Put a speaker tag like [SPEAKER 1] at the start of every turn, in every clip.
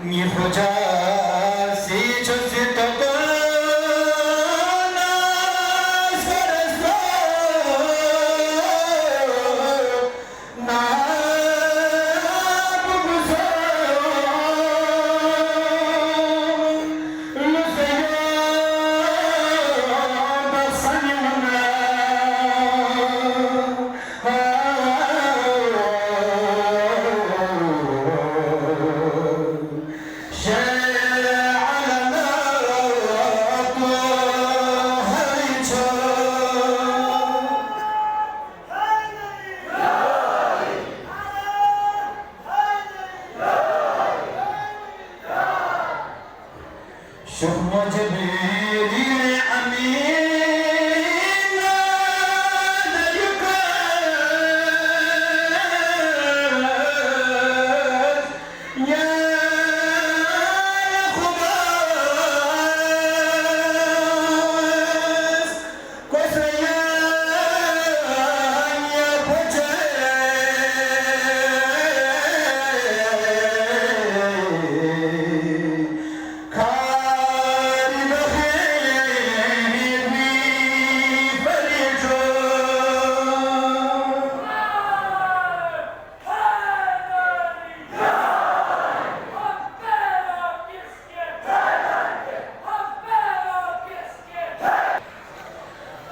[SPEAKER 1] 你不着西出西多个那啥的说，那不说，路上有的山里面شوف وجبي أمين يا خباز كوسيا يا بوجه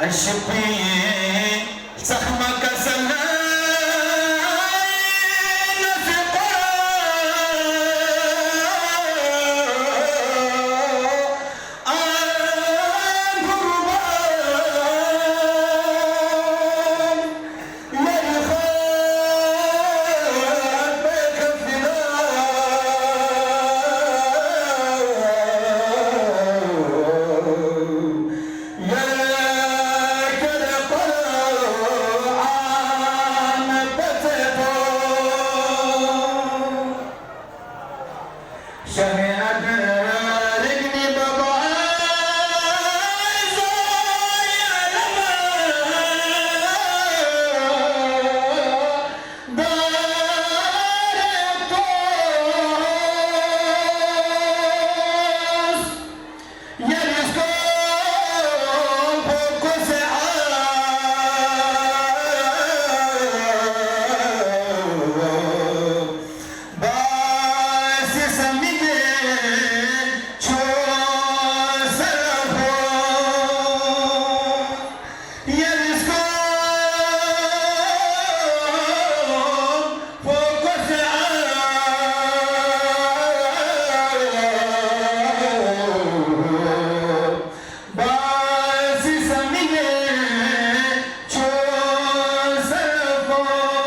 [SPEAKER 1] الشبين زخمك سلاين في قربان يا يخاف بك الفداء شهادة